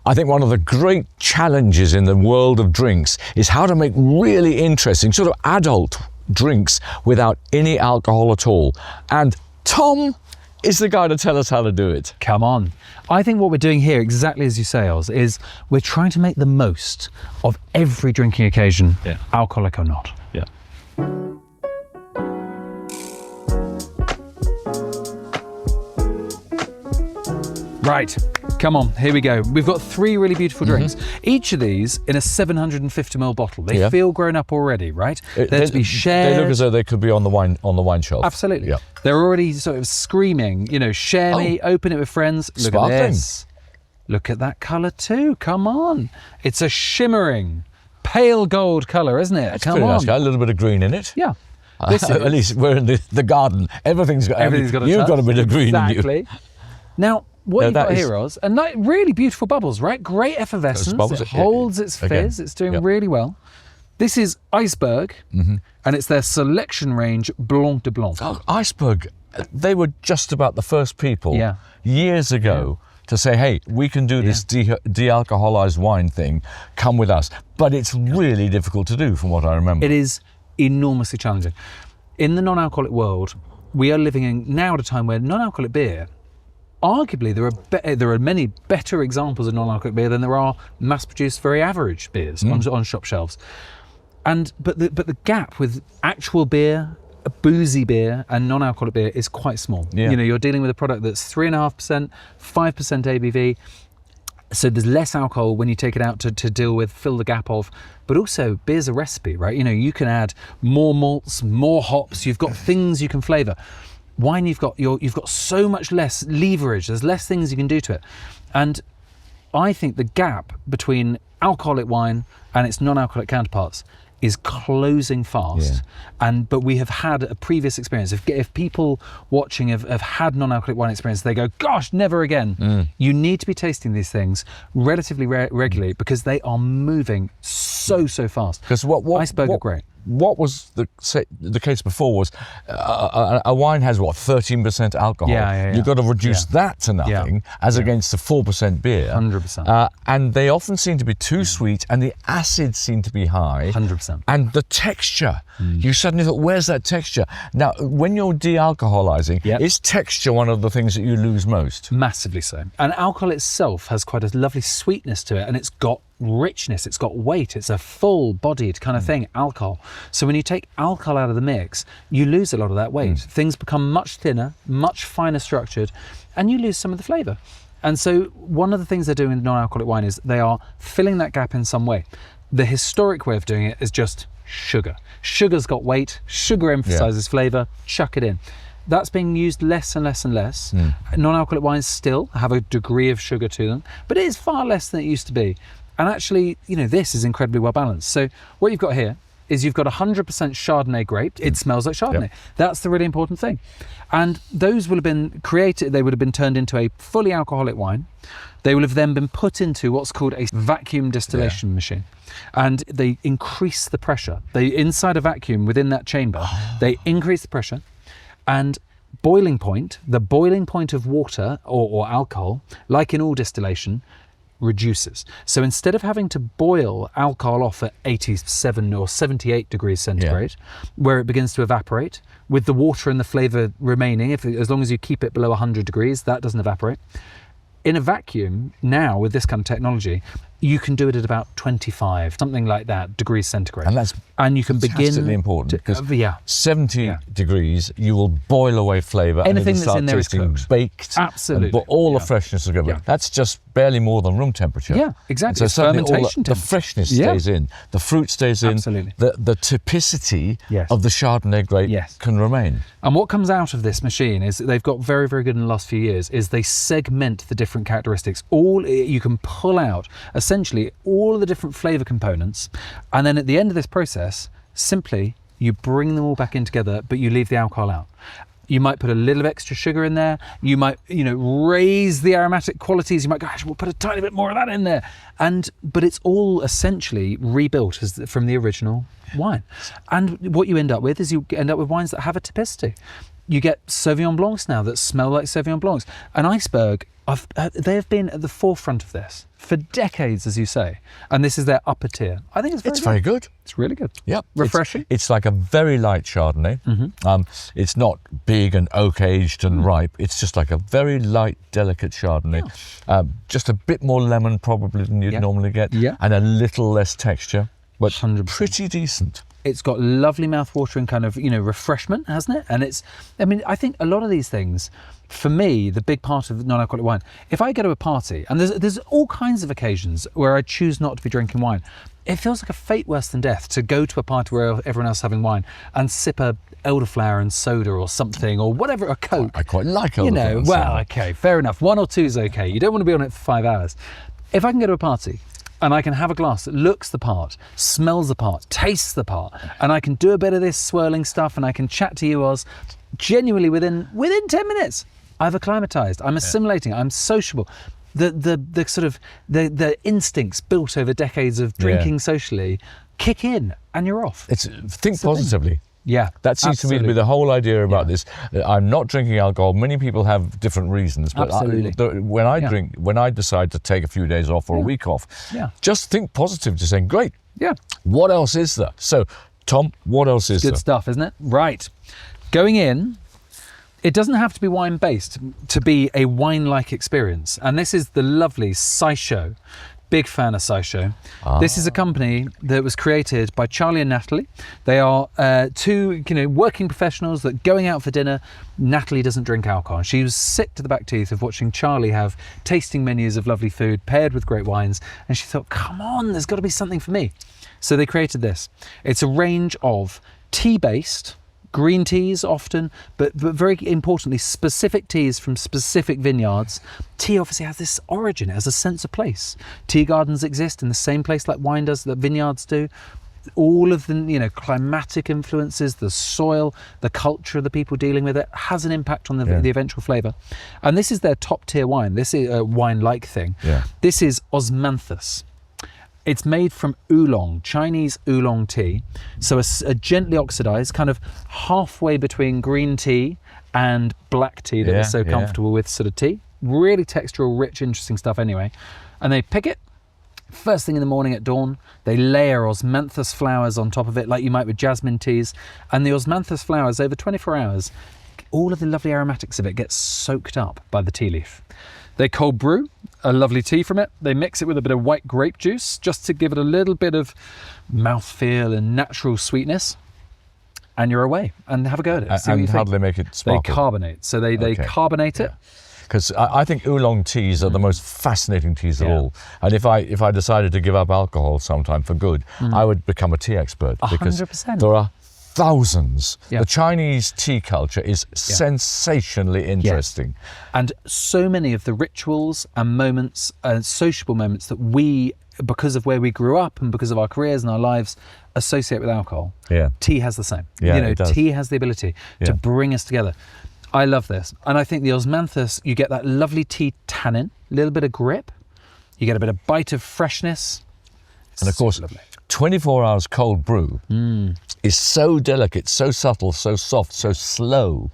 I think one of the great challenges in the world of drinks is how to make really interesting, sort of adult drinks without any alcohol at all. And Tom is the guy to tell us how to do it. Come on. I think what we're doing here, exactly as you say, Oz, is we're trying to make the most of every drinking occasion, alcoholic or not. Yeah. Right, come on, here we go. We've got 3 really beautiful drinks. Each of these in a 750ml bottle. They feel grown up already, right? They're to be shared. They look as though they could be on the wine shelf. Absolutely. Yeah. They're already sort of screaming, you know, share me, open it with friends. Look Sparkling. at this. Look at that colour too, come on. It's a shimmering, pale gold colour, isn't it? It's come pretty on. nice. Got a little bit of green in it. Yeah. At least we're in the garden. Everything's got a you've touch. got a bit of green in you. Exactly. Now, what you've got here, Oz, and like really beautiful bubbles, right? Great effervescence. Bubbles, it holds its fizz. It's doing really well. This is Iceberg, and it's their selection range Blanc de Blanc. Oh, Iceberg, they were just about the first people years ago to say, hey, we can do this de-alcoholized wine thing, come with us. But it's really difficult to do from what I remember. It is enormously challenging. In the non-alcoholic world, we are living in now at a time where non-alcoholic beer, arguably there are many better examples of non-alcoholic beer than there are mass-produced very average beers on shop shelves. But the gap with actual beer, boozy beer and non-alcoholic beer is quite small. Yeah. You know, you're dealing with a product that's 3.5%, 5% ABV. So there's less alcohol when you take it out to deal with, fill the gap of, but also beer's a recipe, right? You know, you can add more malts, more hops, you've got things you can flavour. Wine, you've got so much less leverage, there's less things you can do to it. And I think the gap between alcoholic wine and its non-alcoholic counterparts is closing fast. But we have had a previous experience. If people watching have had non-alcoholic wine experience, they go, gosh, never again. You need to be tasting these things relatively regularly because they are moving so fast. Because Iceberg are great. What was the case before was a wine has 13% alcohol. You've got to reduce that to nothing as against the 4% beer. 100%. And they often seem to be too sweet, and the acids seem to be high. 100%. And the texture, you suddenly thought, where's that texture? Now, when you're de-alcoholizing, is texture one of the things that you lose most? Massively so. And alcohol itself has quite a lovely sweetness to it, and it's got richness, it's got weight, it's a full-bodied kind of thing, alcohol. So when you take alcohol out of the mix, you lose a lot of that weight. Things become much thinner, much finer structured, and you lose some of the flavour. And so one of the things they're doing in non-alcoholic wine is they are filling that gap in some way. The historic way of doing it is just sugar. Sugar's got weight, sugar emphasises flavour, chuck it in. That's being used less and less and less. Non-alcoholic wines still have a degree of sugar to them, but it is far less than it used to be. And actually, you know, this is incredibly well balanced. So what you've got here is you've got 100% Chardonnay grape. It smells like Chardonnay. That's the really important thing. And those will have been created, they would have been turned into a fully alcoholic wine. They will have then been put into what's called a vacuum distillation machine. And they increase the pressure. Inside a vacuum within that chamber, they increase the pressure, and boiling point, the boiling point of water or alcohol, like in all distillation, reduces. So instead of having to boil alcohol off at 87 or 78 degrees centigrade, where it begins to evaporate, with the water and the flavour remaining, as long as you keep it below 100 degrees, that doesn't evaporate. In a vacuum, now with this kind of technology, you can do it at about 25, something like that, degrees centigrade. And you can begin fantastically important because 70 degrees, you will boil away flavour. Anything and that's in there is tasting cooked. Baked. Absolutely. But all the freshness will go away. That's just barely more than room temperature. Yeah, exactly. And so suddenly fermentation the freshness stays in, the fruit stays in, the typicity of the Chardonnay grape can remain. And what comes out of this machine is they've got very, very good in the last few years is they segment the different characteristics. You can pull out essentially all of the different flavour components, and then at the end of this process, simply you bring them all back in together, but you leave the alcohol out. You might put a little of extra sugar in there. You might, raise the aromatic qualities. You might go, actually, we'll put a tiny bit more of that in there. But it's all essentially rebuilt from the original wine. And what you end up with is you end up with wines that have a typicity. You get Sauvignon Blancs now that smell like Sauvignon Blancs. An Iceberg They have been at the forefront of this for decades, as you say, and this is their upper tier. I think it's very good. It's really good. Yep. Refreshing. It's like a very light Chardonnay. It's not big and oak aged and ripe. It's just like a very light, delicate Chardonnay. Just a bit more lemon probably than you'd normally get, and a little less texture, but 100%. pretty decent. It's got lovely mouth-watering kind of, refreshment, hasn't it? And I think a lot of these things, for me, the big part of non-alcoholic wine, if I go to a party, and there's all kinds of occasions where I choose not to be drinking wine, it feels like a fate worse than death to go to a party where everyone else is having wine and sip a elderflower and soda or something, or whatever, a Coke. I quite like elderflower and soda. Okay, fair enough. 1 or 2 is okay. You don't want to be on it for 5 hours. If I can go to a party and I can have a glass that looks the part, smells the part, tastes the part, and I can do a bit of this swirling stuff, and I can chat to you, Oz, genuinely within 10 minutes, I've acclimatized. I'm assimilating. I'm sociable. The sort of the instincts built over decades of drinking socially kick in, and you're off. Think positively. Yeah, that seems to me to be the whole idea about this. I'm not drinking alcohol. Many people have different reasons, but when I drink, when I decide to take a few days off or a week off, just think positive, just saying, great. Yeah. What else is there? So, Tom, what else is there? Good stuff, isn't it? Right. Going in, it doesn't have to be wine-based to be a wine-like experience. And this is the lovely Saicho. Big fan of Saicho. This is a company that was created by Charlie and Natalie. They are two, working professionals that going out for dinner. Natalie doesn't drink alcohol. She was sick to the back teeth of watching Charlie have tasting menus of lovely food paired with great wines, and she thought, come on, there's got to be something for me. So they created this. It's a range of tea-based, green teas often, but very importantly, specific teas from specific vineyards. Tea obviously has this origin, it has a sense of place. Tea gardens exist in the same place like wine does, that vineyards do. All of the climatic influences, the soil, the culture of the people dealing with it has an impact on the eventual flavour. And this is their top tier wine. This is a wine-like thing. This is Osmanthus. It's made from oolong, Chinese oolong tea. So a gently oxidized, kind of halfway between green tea and black tea that we're so comfortable with sort of tea. Really textural, rich, interesting stuff anyway. And they pick it first thing in the morning at dawn. They layer Osmanthus flowers on top of it like you might with jasmine teas. And the Osmanthus flowers, over 24 hours, all of the lovely aromatics of it gets soaked up by the tea leaf. They cold brew a lovely tea from it. They mix it with a bit of white grape juice just to give it a little bit of mouthfeel and natural sweetness. And you're away and have a go at it. And how do they make it sparkle? They carbonate. So they carbonate it. Because I think oolong teas are the most fascinating teas of all. And if I decided to give up alcohol sometime for good, I would become a tea expert. Because 100%. there are thousands. The Chinese tea culture is sensationally interesting. And so many of the rituals and moments and sociable moments that we, because of where we grew up and because of our careers and our lives, associate with alcohol. Tea has the same. It does. Tea has the ability to bring us together. I love this. And I think the Osmanthus, you get that lovely tea tannin, a little bit of grip, you get a bit of bite of freshness. And of course, lovely. 24 hours cold brew is so delicate, so subtle, so soft, so slow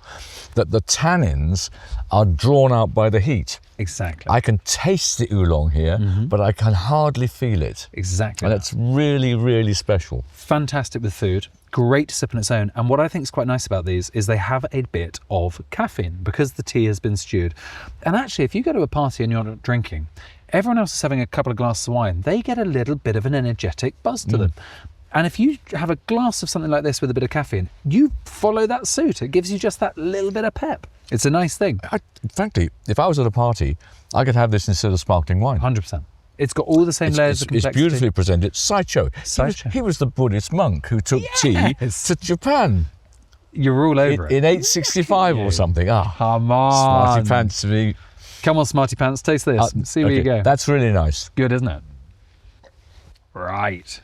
that the tannins are drawn out by the heat. Exactly. I can taste the oolong here, but I can hardly feel it. Exactly. And it's really, really special. Fantastic with food. Great to sip on its own. And what I think is quite nice about these is they have a bit of caffeine because the tea has been stewed. And actually, if you go to a party and you're not drinking, everyone else is having a couple of glasses of wine, they get a little bit of an energetic buzz to them. And if you have a glass of something like this with a bit of caffeine, you follow that suit. It gives you just that little bit of pep. It's a nice thing. Frankly, if I was at a party, I could have this instead of sparkling wine. 100%. It's got all the same layers of complexity. It's beautifully presented. Saicho. He was the Buddhist monk who took tea to Japan. You're all over it. In 865 or something. Come on. Smarty pants to me. Come on, Smarty Pants, taste this. See where you go. That's really nice. Good, isn't it? Right.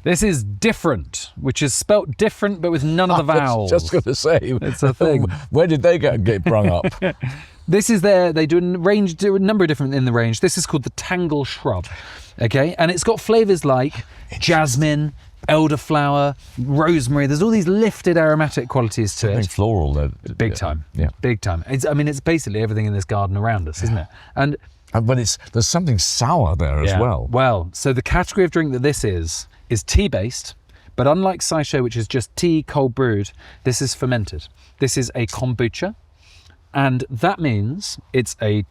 This is different, which is spelt different, but with none of the vowels. Just going to say. It's a thing. Where did they get brung up? This is they do a number of different in the range. This is called the Tangle Shrub, okay? And it's got flavours like jasmine, elderflower, rosemary. There's all these lifted aromatic qualities to it. Floral, though. Big time. Yeah. Big time. It's basically everything in this garden around us, isn't it? And but there's something sour there as well. Well, so the category of drink that this is tea-based, but unlike Saicho, which is just tea cold brewed, this is fermented. This is a kombucha, and that means it's a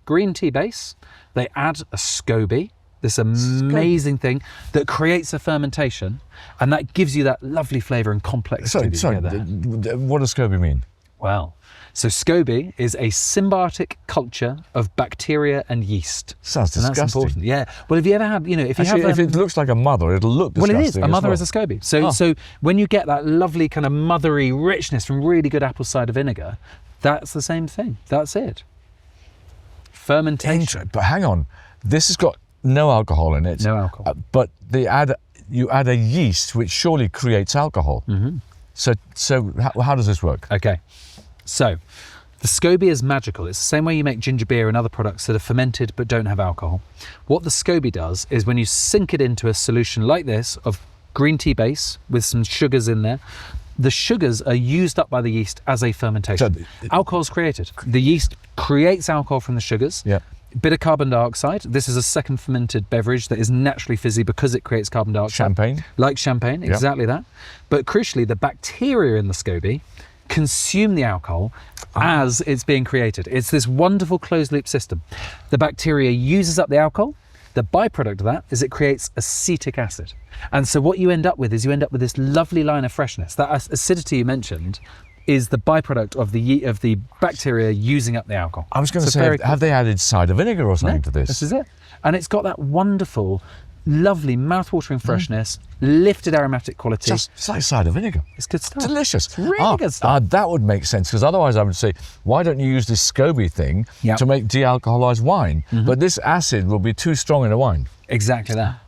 green tea base. They add a SCOBY, this amazing thing that creates a fermentation, and that gives you that lovely flavour and complexity. Sorry, what does SCOBY mean? Well, so SCOBY is a symbiotic culture of bacteria and yeast. Sounds disgusting. That's important. Yeah. Well, have you ever had, if it looks like a mother, it'll look disgusting. Well, it is. A mother is a SCOBY. So when you get that lovely kind of mothery richness from really good apple cider vinegar, that's the same thing. That's it. Fermentation. But hang on, this has got no alcohol in it. No alcohol. But you add a yeast, which surely creates alcohol. Mm-hmm. So how does this work? Okay. So the SCOBY is magical. It's the same way you make ginger beer and other products that are fermented but don't have alcohol. What the SCOBY does is when you sink it into a solution like this of green tea base with some sugars in there, the sugars are used up by the yeast as a fermentation. Alcohol is created. The yeast creates alcohol from the sugars. Yeah. Bit of carbon dioxide. This is a second fermented beverage that is naturally fizzy because it creates carbon dioxide. Champagne. Like champagne, exactly that. But crucially, the bacteria in the SCOBY consume the alcohol as it's being created. It's this wonderful closed loop system. The bacteria uses up the alcohol. The byproduct of that is it creates acetic acid. And so what you end up with is this lovely line of freshness. That acidity you mentioned is the byproduct of the bacteria using up the alcohol. I was going to say, have they added cider vinegar or something to this? This is it. And it's got that wonderful, lovely, mouth-watering freshness, lifted aromatic quality. It's like cider vinegar. It's good stuff. Delicious. It's really good stuff. That would make sense, because otherwise I would say, why don't you use this SCOBY thing to make de-alcoholized wine? But this acid will be too strong in a wine. Exactly that.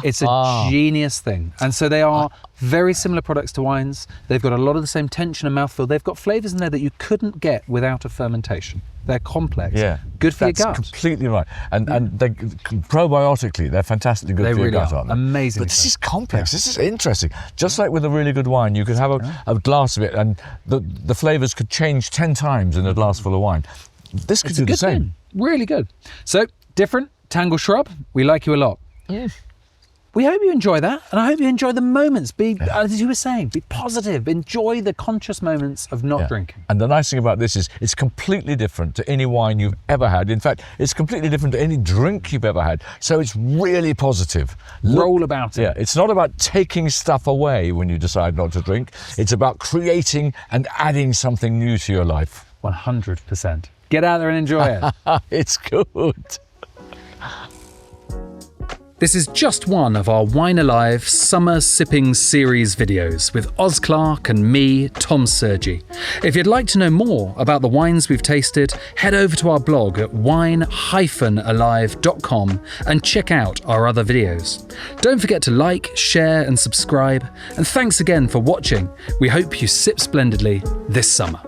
It's a genius thing. And so they are very similar products to wines. They've got a lot of the same tension and mouthfeel. They've got flavours in there that you couldn't get without a fermentation. They're complex. Yeah. Good for your gut. That's completely right. And they, probiotically, they're fantastically good for your gut, aren't they? Amazing. But this is complex. This is interesting. Just like with a really good wine, you could have a glass of it and the flavours could change 10 times in a glass full of wine. This could do the same. Thing. Really good. So, different Tangle Shrub. We like you a lot. Yeah. We hope you enjoy that, and I hope you enjoy the moments. As you were saying, be positive. Enjoy the conscious moments of not drinking. And the nice thing about this is it's completely different to any wine you've ever had. In fact, it's completely different to any drink you've ever had. So it's really positive. Roll about it. Yeah, it's not about taking stuff away when you decide not to drink. It's about creating and adding something new to your life. 100%. Get out there and enjoy it. It's good. This is just one of our Wine Alive Summer Sipping Series videos with Oz Clarke and me, Tom Surgey. If you'd like to know more about the wines we've tasted, head over to our blog at wine-alive.com and check out our other videos. Don't forget to like, share and subscribe. And thanks again for watching. We hope you sip splendidly this summer.